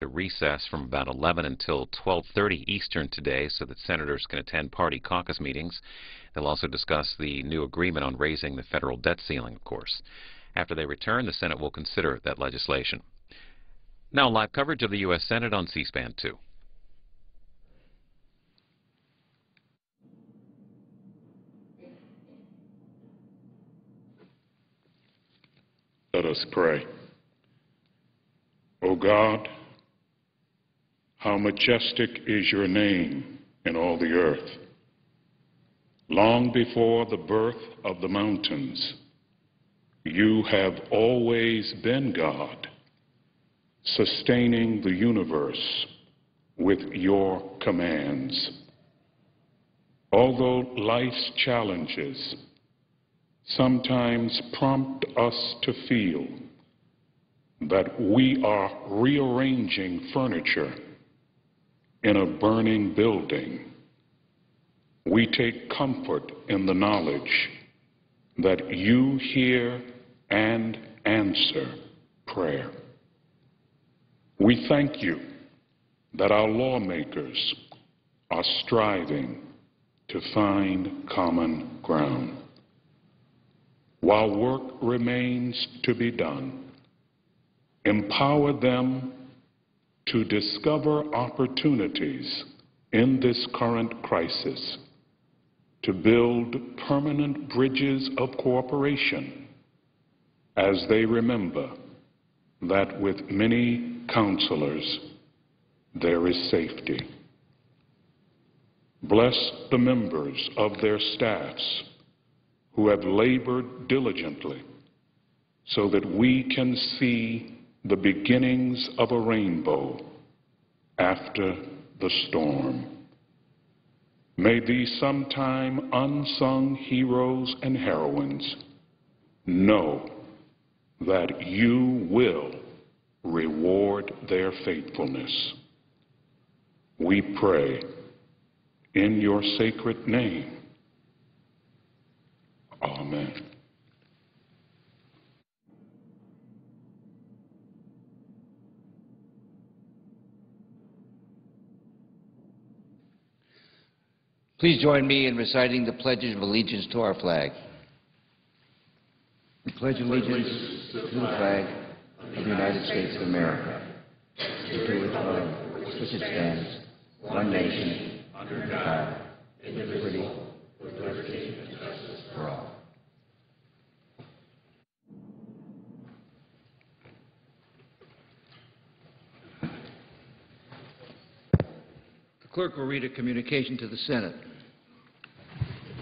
The recess from about 11 until 12:30 Eastern today so that senators can attend party caucus meetings. They'll also discuss the new agreement on raising the federal debt ceiling, of course. After they return, the Senate will consider that legislation. Now, live coverage of the U.S. Senate on C-SPAN 2. Let us pray. O God, how majestic is your name in all the earth. Long before the birth of the mountains, you have always been God, sustaining the universe with your commands. Although life's challenges sometimes prompt us to feel that we are rearranging furniture in a burning building, we take comfort in the knowledge that you hear and answer prayer. We thank you that our lawmakers are striving to find common ground. While work remains to be done, empower them to discover opportunities in this current crisis to build permanent bridges of cooperation as they remember that with many counselors there is safety. Bless the members of their staffs who have labored diligently so that we can see the beginnings of a rainbow after the storm. May these sometime unsung heroes and heroines know that you will reward their faithfulness. We pray in your sacred name. Amen. Please join me in reciting the Pledge of Allegiance to our flag. I pledge allegiance to the flag of the United States of America, and to the republic which it stands, one nation, under God, indivisible, with liberty and justice for all. The clerk will read a communication to the Senate.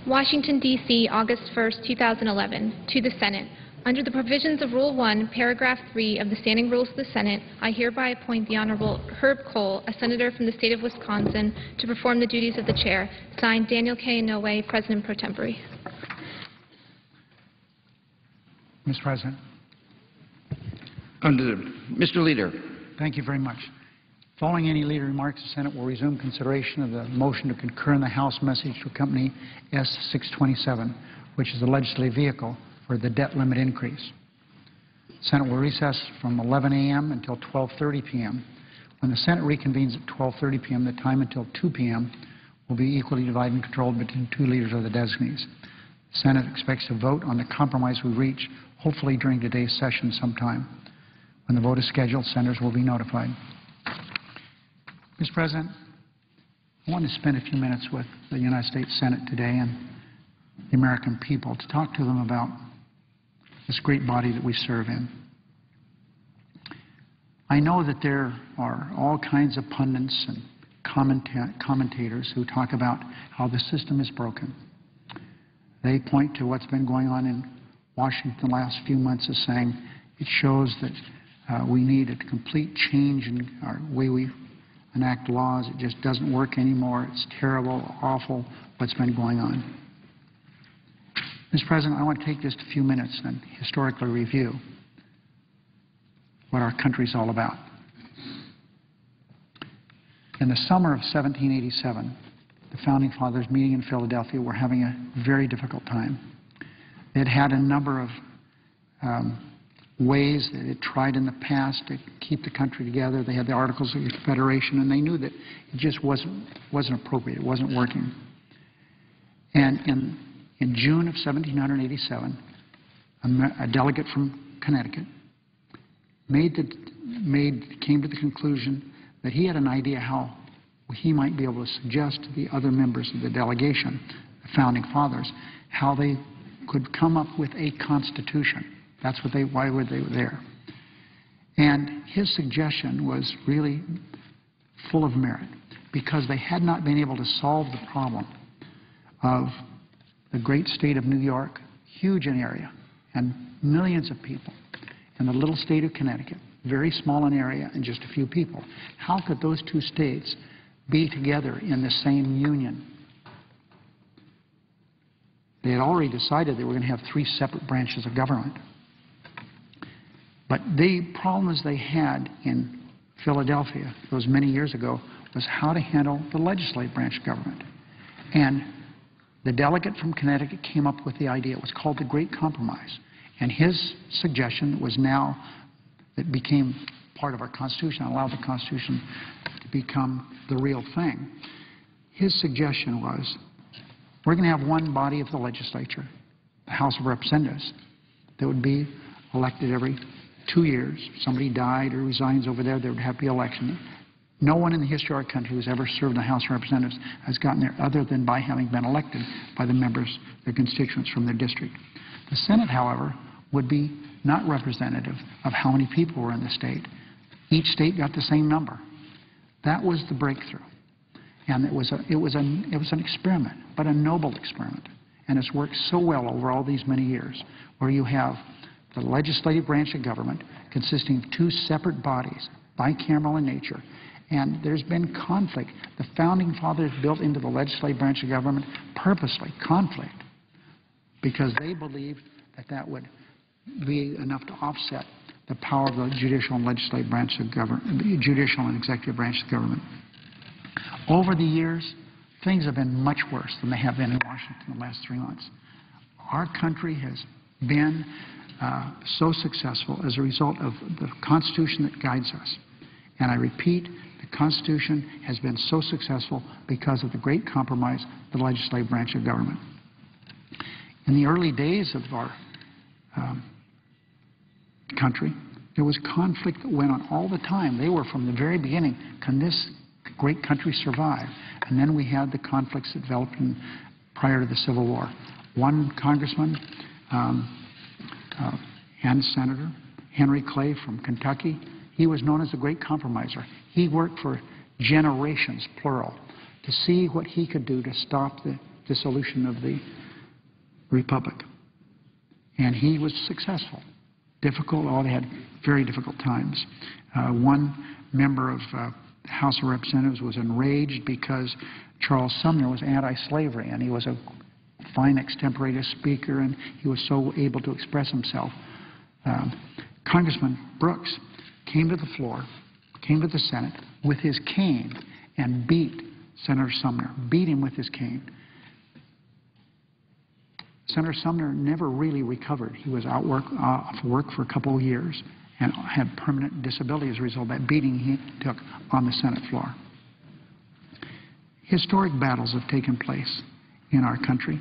Washington, D.C., August 1st, 2011. To the Senate. Under the provisions of Rule 1, Paragraph 3 of the Standing Rules of the Senate, I hereby appoint the Honorable Herb Kohl, a senator from the state of Wisconsin, to perform the duties of the chair. Signed, Daniel K. Inouye, President pro tempore. Mr. President. Mr. Leader. Thank you very much. Following any leader remarks, the Senate will resume consideration of the motion to concur in the House message to accompany S-627, which is the legislative vehicle for the debt limit increase. The Senate will recess from 11 a.m. until 12:30 p.m. When the Senate reconvenes at 12:30 p.m., the time until 2 p.m. will be equally divided and controlled between two leaders of the designees. The Senate expects to vote on the compromise we reach, hopefully during today's session sometime. When the vote is scheduled, senators will be notified. Mr. President, I want to spend a few minutes with the United States Senate today and the American people to talk to them about this great body that we serve in. I know that there are all kinds of pundits and commentators who talk about how the system is broken. They point to what's been going on in Washington the last few months as saying it shows that we need a complete change in our way we enact laws. It just doesn't work anymore. It's terrible, awful what's been going on. Mr. President, I want to take just a few minutes and historically review what our country's all about. In the summer of 1787, the Founding Fathers meeting in Philadelphia were having a very difficult time. They had had a number of ways that it tried in the past to keep the country together. They had the Articles of Confederation, and they knew that it just wasn't appropriate. It wasn't working. And in June of 1787, a delegate from Connecticut came to the conclusion that he had an idea how he might be able to suggest to the other members of the delegation, the Founding Fathers, how they could come up with a constitution. That's why were they there. And his suggestion was really full of merit because they had not been able to solve the problem of the great state of New York, huge in area, and millions of people, and the little state of Connecticut, very small in area and just a few people. How could those two states be together in the same union? They had already decided they were going to have 3 separate branches of government. But the problems they had in Philadelphia those many years ago was how to handle the legislative branch of government. And the delegate from Connecticut came up with the idea. It was called the Great Compromise. And his suggestion was now, it became part of our Constitution, allowed the Constitution to become the real thing. His suggestion was, we're going to have one body of the legislature, the House of Representatives, that would be elected every 2 years. If somebody died or resigns over there, there would have to be an election. No one in the history of our country who's ever served in the House of Representatives has gotten there other than by having been elected by the members, their constituents from their district. The Senate, however, would be not representative of how many people were in the state. Each state got the same number. That was the breakthrough. And it was an experiment, but a noble experiment. And it's worked so well over all these many years, where you have the legislative branch of government consisting of 2 separate bodies, bicameral in nature. And there's been conflict. The Founding Fathers built into the legislative branch of government purposely conflict because they believed that that would be enough to offset the power of the judicial and legislative branch of government, the judicial and executive branch of government. Over the years, things have been much worse than they have been in Washington in the last 3 months. Our country has been so successful as a result of the Constitution that guides us. And I repeat, the Constitution has been so successful because of the Great Compromise, the legislative branch of government. In the early days of our country, there was conflict that went on all the time. They were from the very beginning, can this great country survive? And then we had the conflicts that developed prior to the Civil War. One congressman and senator, Henry Clay from Kentucky, he was known as the Great Compromiser. He worked for generations, plural, to see what he could do to stop the dissolution of the Republic. And he was successful. Difficult, they had very difficult times. One member of the House of Representatives was enraged because Charles Sumner was anti-slavery, and he was a fine extemporaneous speaker, and he was so able to express himself. Congressman Brooks came to the floor, came to the Senate with his cane and beat Senator Sumner, beat him with his cane. Senator Sumner never really recovered. He was off work for a couple of years and had permanent disability as a result of that beating he took on the Senate floor. Historic battles have taken place in our country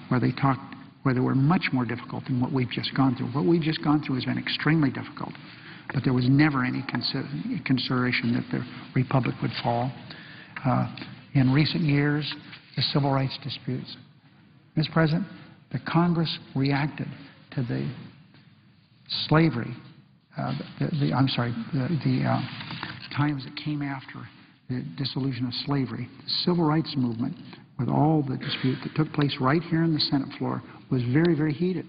where they were much more difficult than what we've just gone through. What we've just gone through has been extremely difficult, but there was never any consideration that the Republic would fall. In recent years, the civil rights disputes. Mr. President, the Congress reacted to the slavery, the times that came after the dissolution of slavery. The civil rights movement, with all the dispute that took place right here in the Senate floor, was very, very heated.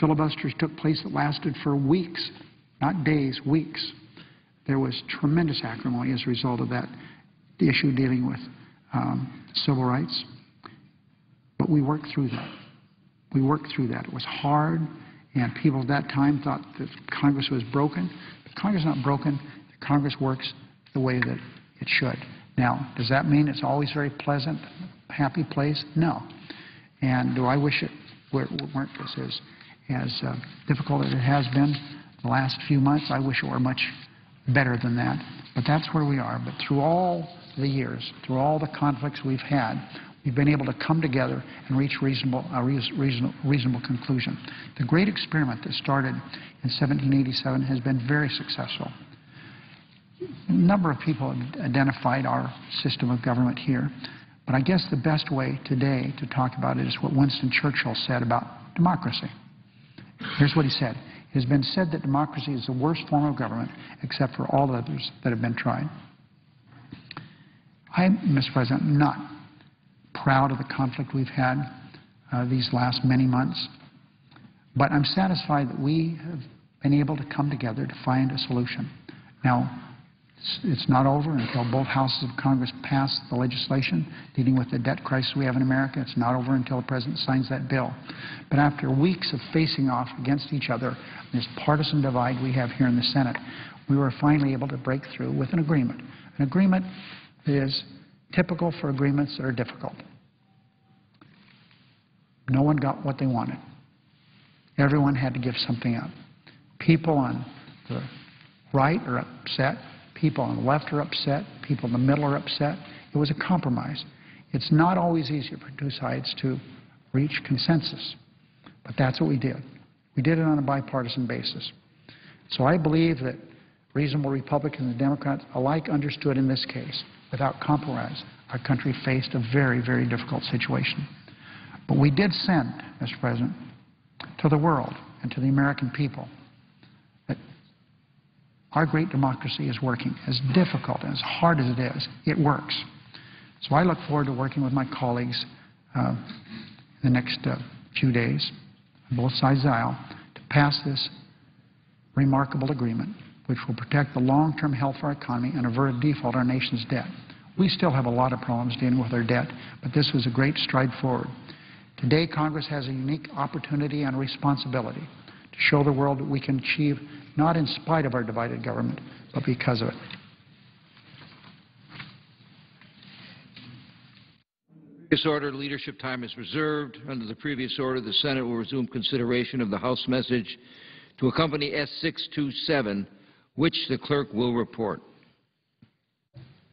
Filibusters took place that lasted for weeks, not days, weeks. There was tremendous acrimony as a result of that, the issue dealing with civil rights. But we worked through that. We worked through that. It was hard, and people at that time thought that Congress was broken. But Congress is not broken. Congress works the way that it should. Now, does that mean it's always very pleasant, happy place? No. And do I wish it weren't as is? as difficult as it has been the last few months. I wish it were much better than that, but that's where we are. But through all the years, through all the conflicts we've had, we've been able to come together and reach a reasonable conclusion. The great experiment that started in 1787 has been very successful. A number of people have identified our system of government here, but I guess the best way today to talk about it is what Winston Churchill said about democracy. Here's what he said. It has been said that democracy is the worst form of government except for all others that have been tried. I, Mr. President, am not proud of the conflict we've had these last many months, but I'm satisfied that we have been able to come together to find a solution. Now, it's not over until both houses of Congress pass the legislation dealing with the debt crisis we have in America. It's not over until the President signs that bill. But after weeks of facing off against each other, this partisan divide we have here in the Senate, we were finally able to break through with an agreement that is typical for agreements that are difficult. No one got what they wanted. Everyone had to give something up. People on the right are upset. People on the left are upset. People in the middle are upset. It was a compromise. It's not always easy for two sides to reach consensus, but that's what we did. We did it on a bipartisan basis. So I believe that reasonable Republicans and Democrats alike understood in this case, without compromise, our country faced a very, very difficult situation. But we did send, Mr. President, to the world and to the American people that our great democracy is working. As difficult and as hard as it is, it works. So I look forward to working with my colleagues in the next few days on both sides of the aisle to pass this remarkable agreement which will protect the long-term health of our economy and avert a default on our nation's debt. We still have a lot of problems dealing with our debt, but this was a great stride forward. Today, Congress has a unique opportunity and responsibility to show the world that we can achieve not in spite of our divided government, but because of it. This order, leadership time is reserved. Under the previous order, the Senate will resume consideration of the House message to accompany S-627, which the clerk will report.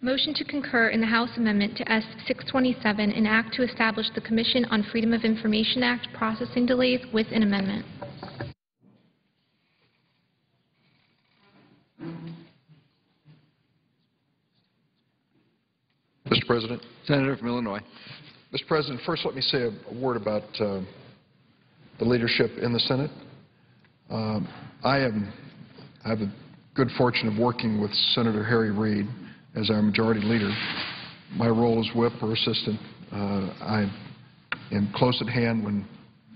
Motion to concur in the House amendment to S-627, an act to establish the Commission on Freedom of Information Act processing delays with an amendment. Mr. President. Senator from Illinois. Mr. President, first let me say a word about the leadership in the Senate. I have the good fortune of working with Senator Harry Reid as our majority leader. My role as whip or assistant. I am close at hand when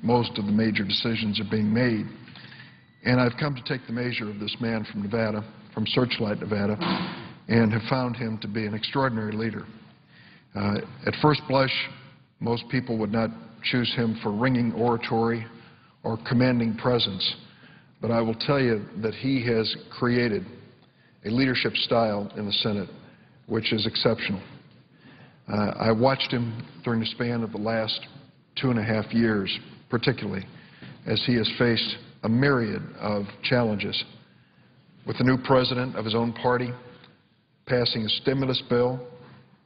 most of the major decisions are being made. And I've come to take the measure of this man from Nevada, from Searchlight, Nevada, and have found him to be an extraordinary leader. At first blush, most people would not choose him for ringing oratory or commanding presence. But I will tell you that he has created a leadership style in the Senate which is exceptional. I watched him during the span of the last 2.5 years, particularly, as he has faced a myriad of challenges. With the new president of his own party passing a stimulus bill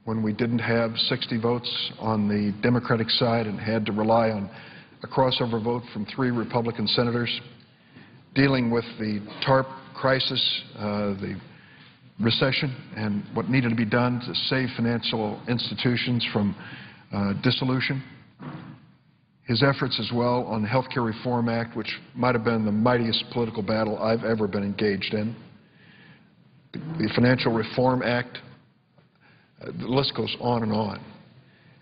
when we didn't have 60 votes on the Democratic side and had to rely on a crossover vote from 3 Republican senators, dealing with the TARP crisis, the recession, and what needed to be done to save financial institutions from dissolution. His efforts as well on the Health Care Reform Act, which might have been the mightiest political battle I've ever been engaged in. The Financial Reform Act, the list goes on and on.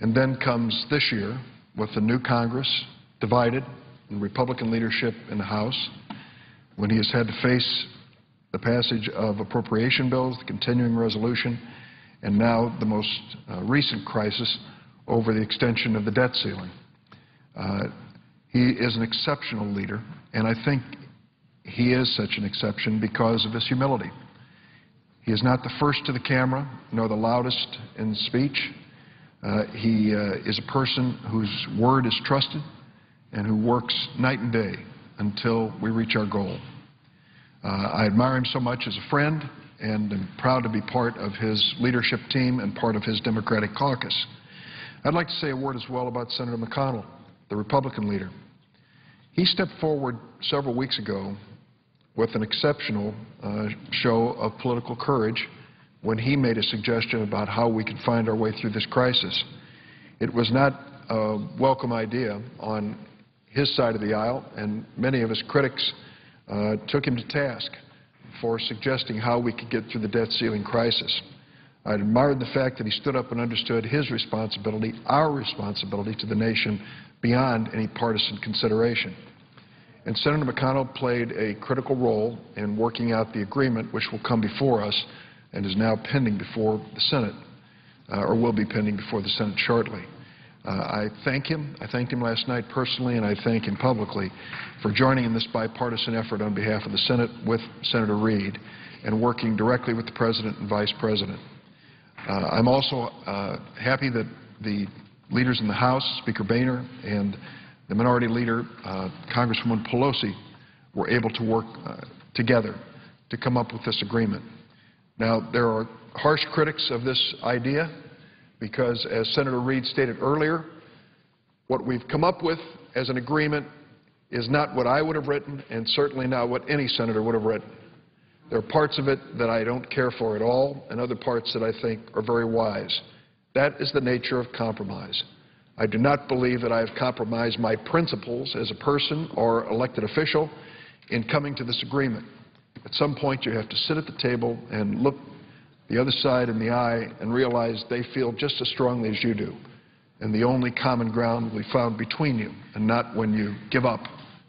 And then comes this year with the new Congress divided and Republican leadership in the House, when he has had to face the passage of appropriation bills, the continuing resolution, and now the most recent crisis over the extension of the debt ceiling. He is an exceptional leader, and I think he is such an exception because of his humility. He is not the first to the camera, nor the loudest in speech. He is a person whose word is trusted and who works night and day until we reach our goal. I admire him so much as a friend and am proud to be part of his leadership team and part of his Democratic caucus. I'd like to say a word as well about Senator McConnell, the Republican leader. He stepped forward several weeks ago with an exceptional show of political courage when he made a suggestion about how we could find our way through this crisis. It was not a welcome idea on his side of the aisle, and many of his critics took him to task for suggesting how we could get through the debt ceiling crisis. I admired the fact that he stood up and understood his responsibility, our responsibility to the nation, beyond any partisan consideration. And Senator McConnell played a critical role in working out the agreement which will come before us and is now pending before the Senate, or will be pending before the Senate shortly. I thank him. I thanked him last night personally, and I thank him publicly for joining in this bipartisan effort on behalf of the Senate with Senator Reid and working directly with the President and Vice President. I'm also happy that the leaders in the House, Speaker Boehner, and the Minority Leader, Congresswoman Pelosi, were able to work together to come up with this agreement. Now, there are harsh critics of this idea because, as Senator Reid stated earlier, what we've come up with as an agreement is not what I would have written and certainly not what any senator would have written. There are parts of it that I don't care for at all and other parts that I think are very wise. That is the nature of compromise. I do not believe that I have compromised my principles as a person or elected official in coming to this agreement. At some point, you have to sit at the table and look the other side in the eye and realize they feel just as strongly as you do. And the only common ground will be found between you, and not when you give up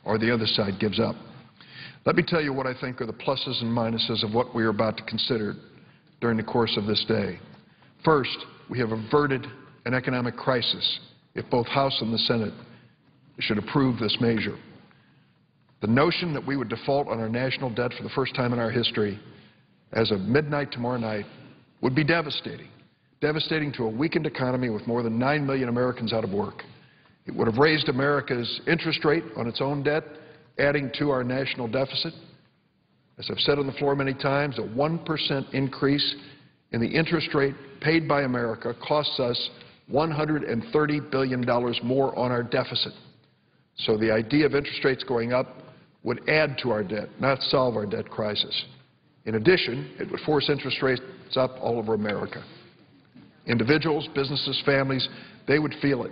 or the other side gives up. Let me tell you what I think are the pluses and minuses of what we are about to consider during the course of this day. First, we have averted an economic crisis if both House and the Senate should approve this measure. The notion that we would default on our national debt for the first time in our history as of midnight tomorrow night would be devastating. Devastating to a weakened economy with more than 9 million Americans out of work. It would have raised America's interest rate on its own debt, adding to our national deficit. As I've said on the floor many times, a 1% increase in the interest rate paid by America costs us $130 billion more on our deficit. So the idea of interest rates going up would add to our debt, not solve our debt crisis. In addition, it would force interest rates up all over America. Individuals, businesses, families, they would feel it.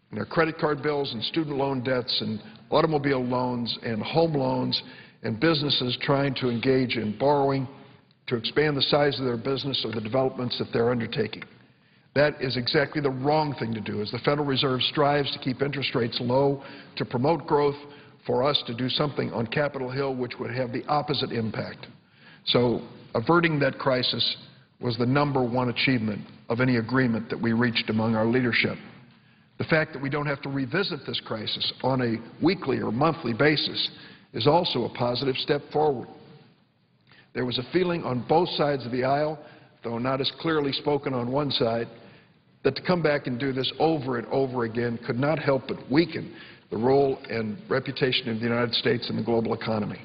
And their credit card bills and student loan debts and automobile loans and home loans and businesses trying to engage in borrowing to expand the size of their business or the developments that they're undertaking. That is exactly the wrong thing to do, as the Federal Reserve strives to keep interest rates low, to promote growth, for us to do something on Capitol Hill which would have the opposite impact. So averting that crisis was the #1 achievement of any agreement that we reached among our leadership. The fact that we don't have to revisit this crisis on a weekly or monthly basis is also a positive step forward. There was a feeling on both sides of the aisle, though not as clearly spoken on one side, that to come back and do this over and over again could not help but weaken the role and reputation of the United States in the global economy.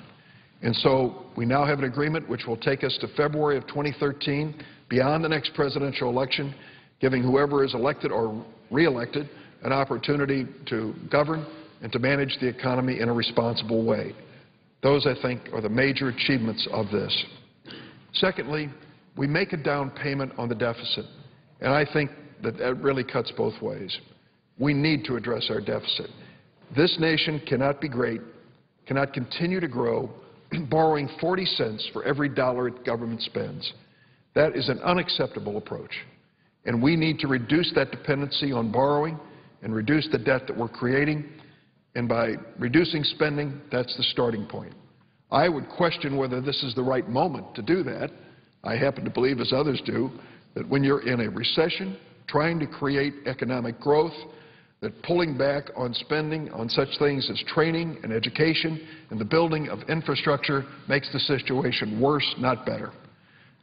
And so we now have an agreement which will take us to February of 2013, beyond the next presidential election, giving whoever is elected or reelected an opportunity to govern and to manage the economy in a responsible way. Those, I think, are the major achievements of this. Secondly, we make a down payment on the deficit, and I think that that really cuts both ways. We need to address our deficit. This nation cannot be great, cannot continue to grow, borrowing 40 cents for every dollar government spends. That is an unacceptable approach, and we need to reduce that dependency on borrowing and reduce the debt that we're creating, and by reducing spending, that's the starting point. I would question whether this is the right moment to do that. I happen to believe, as others do, that when you're in a recession, trying to create economic growth, that pulling back on spending on such things as training and education and the building of infrastructure makes the situation worse, not better.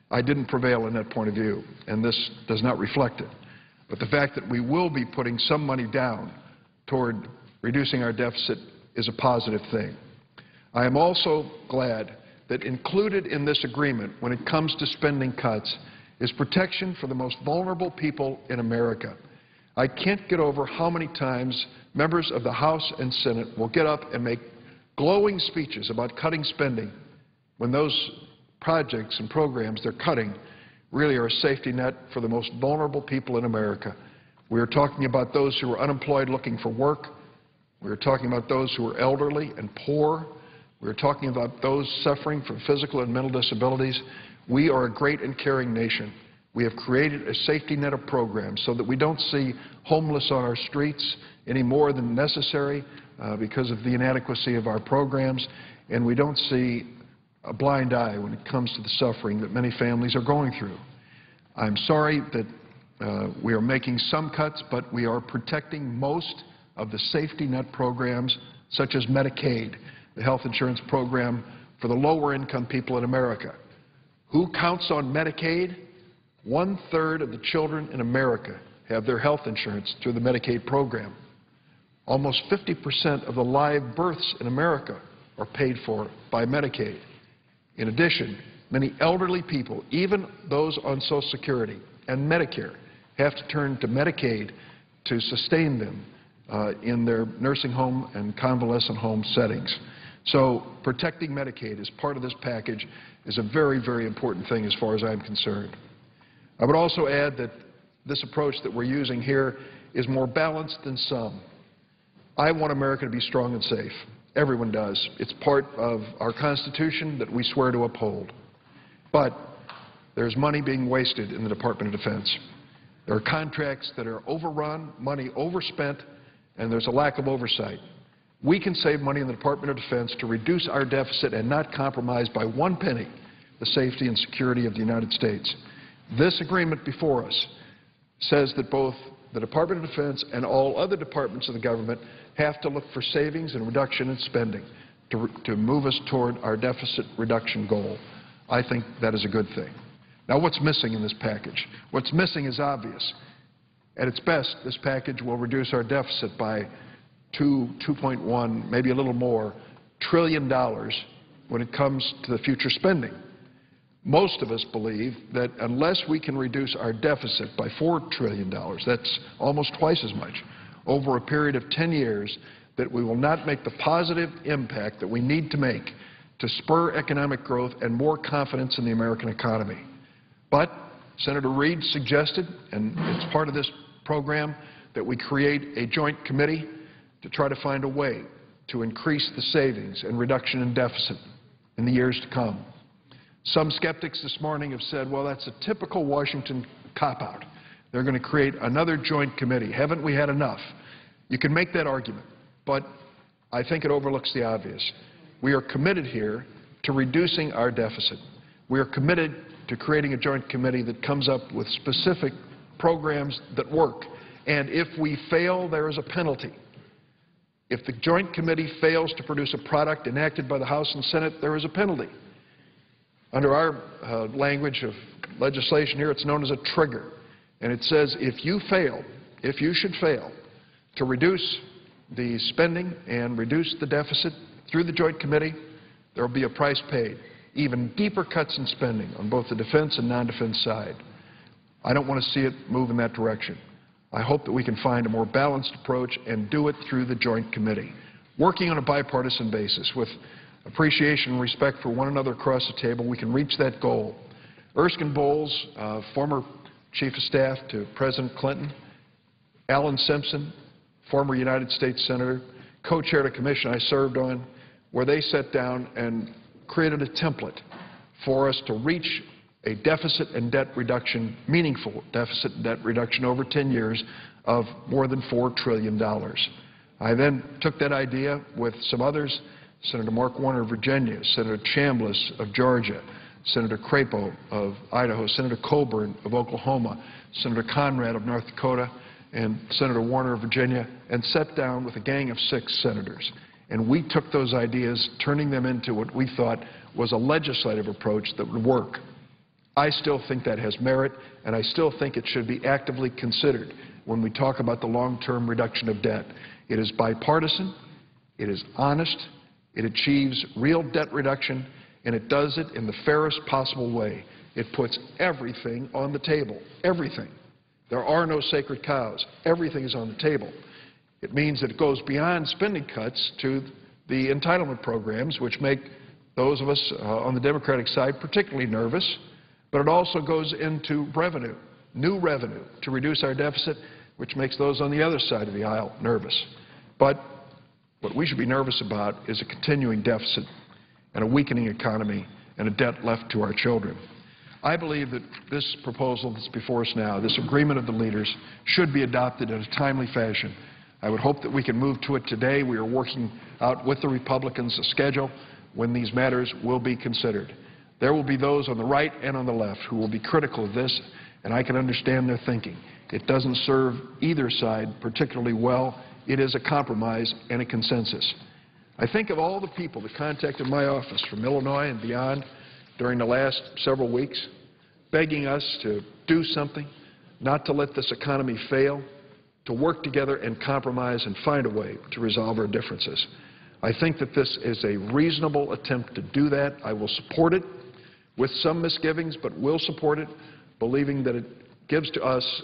I didn't prevail in that point of view, and this does not reflect it. But the fact that we will be putting some money down toward reducing our deficit is a positive thing. I am also glad that included in this agreement when it comes to spending cuts is protection for the most vulnerable people in America. I can't get over how many times members of the House and Senate will get up and make glowing speeches about cutting spending when those projects and programs they're cutting really are a safety net for the most vulnerable people in America. We are talking about those who are unemployed looking for work. We are talking about those who are elderly and poor. We are talking about those suffering from physical and mental disabilities. We are a great and caring nation. We have created a safety net of programs so that we don't see homeless on our streets any more than necessary because of the inadequacy of our programs, and we don't see a blind eye when it comes to the suffering that many families are going through. I'm sorry that we are making some cuts, but we are protecting most of the safety net programs such as Medicaid, the health insurance program for the lower income people in America. Who counts on Medicaid? 1/3 of the children in America have their health insurance through the Medicaid program. Almost 50% of the live births in America are paid for by Medicaid. In addition, many elderly people, even those on Social Security and Medicare, have to turn to Medicaid to sustain them in their nursing home and convalescent home settings. So protecting Medicaid as part of this package is a very, very important thing as far as I'm concerned. I would also add that this approach that we're using here is more balanced than some. I want America to be strong and safe. Everyone does. It's part of our Constitution that we swear to uphold. But there's money being wasted in the Department of Defense. There are contracts that are overrun, money overspent, and there's a lack of oversight. We can save money in the Department of Defense to reduce our deficit and not compromise by one penny the safety and security of the United States. This agreement before us says that both the Department of Defense and all other departments of the government have to look for savings and reduction in spending to move us toward our deficit reduction goal. I think that is a good thing. Now, what's missing in this package? What's missing is obvious. At its best, this package will reduce our deficit by $2.1, maybe a little more, trillion when it comes to the future spending. Most of us believe that unless we can reduce our deficit by $4 trillion, that's almost twice as much, over a period of 10 years, that we will not make the positive impact that we need to make to spur economic growth and more confidence in the American economy. But Senator Reid suggested, and it's part of this program, that we create a joint committee to try to find a way to increase the savings and reduction in deficit in the years to come. Some skeptics this morning have said, well, that's a typical Washington cop-out. They're going to create another joint committee. Haven't we had enough? You can make that argument, but I think it overlooks the obvious. We are committed here to reducing our deficit. We are committed to creating a joint committee that comes up with specific programs that work. And if we fail, there is a penalty. If the joint committee fails to produce a product enacted by the House and Senate, there is a penalty. Under our language of legislation here, it's known as a trigger. And it says if you should fail to reduce the spending and reduce the deficit through the joint committee, there will be a price paid. Even deeper cuts in spending on both the defense and non-defense side. I don't want to see it move in that direction. I hope that we can find a more balanced approach and do it through the joint committee, working on a bipartisan basis with appreciation and respect for one another across the table. We can reach that goal. Erskine Bowles, former Chief of Staff to President Clinton, Alan Simpson, former United States Senator, co-chaired a commission I served on where they sat down and created a template for us to reach a deficit and debt reduction, meaningful deficit and debt reduction over 10 years of more than $4 trillion. I then took that idea with some others, Senator Mark Warner of Virginia, Senator Chambliss of Georgia, Senator Crapo of Idaho, Senator Coburn of Oklahoma, Senator Conrad of North Dakota, and Senator Warner of Virginia, and sat down with a gang of 6 senators. And we took those ideas, turning them into what we thought was a legislative approach that would work. I still think that has merit, and I still think it should be actively considered when we talk about the long-term reduction of debt. It is bipartisan, it is honest, It achieves real debt reduction, and it does it in the fairest possible way. It puts everything on the table, everything. There are no sacred cows. Everything is on the table. It means that it goes beyond spending cuts to the entitlement programs, which make those of us on the Democratic side particularly nervous, but it also goes into revenue, new revenue, to reduce our deficit, which makes those on the other side of the aisle nervous. But what we should be nervous about is a continuing deficit and a weakening economy and a debt left to our children. I believe that this proposal that's before us now, this agreement of the leaders, should be adopted in a timely fashion. I would hope that we can move to it today. We are working out with the Republicans a schedule when these matters will be considered. There will be those on the right and on the left who will be critical of this, and I can understand their thinking. It doesn't serve either side particularly well. It is a compromise and a consensus. I think of all the people that contacted my office from Illinois and beyond during the last several weeks, begging us to do something, not to let this economy fail, to work together and compromise and find a way to resolve our differences. I think that this is a reasonable attempt to do that. I will support it with some misgivings, but will support it, believing that it gives to us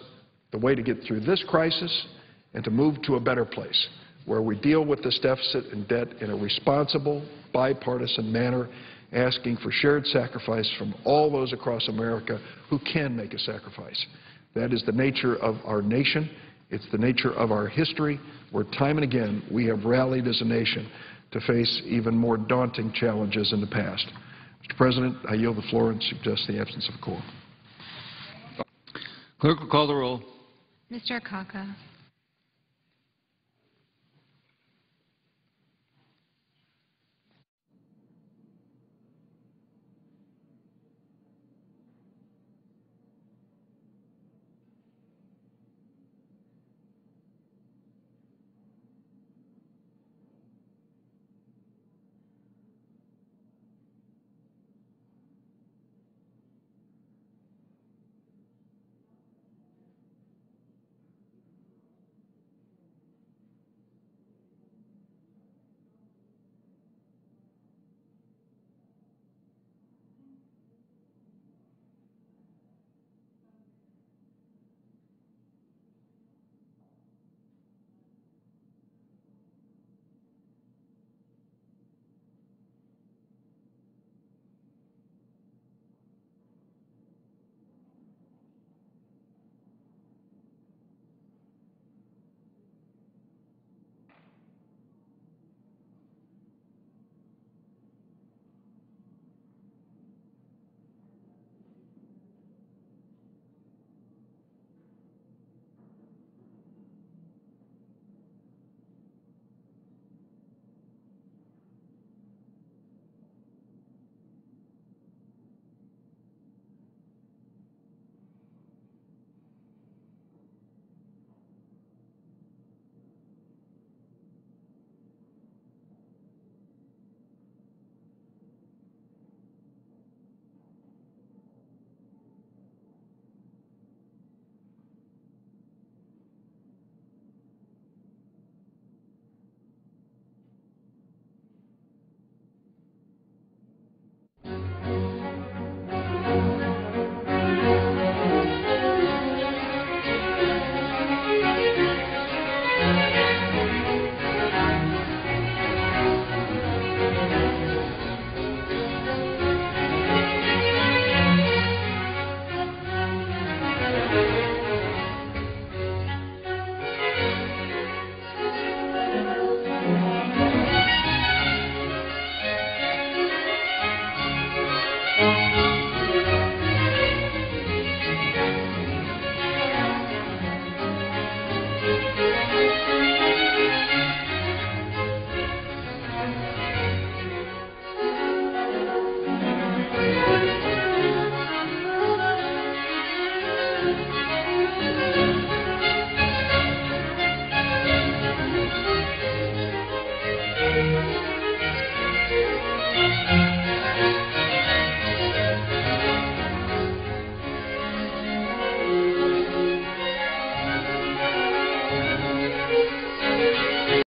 the way to get through this crisis and to move to a better place, where we deal with this deficit and debt in a responsible, bipartisan manner, asking for shared sacrifice from all those across America who can make a sacrifice. That is the nature of our nation. It's the nature of our history, where time and again we have rallied as a nation to face even more daunting challenges in the past. Mr. President, I yield the floor and suggest the absence of a quorum. Clerk will call the roll. Mr. Akaka. Thank you.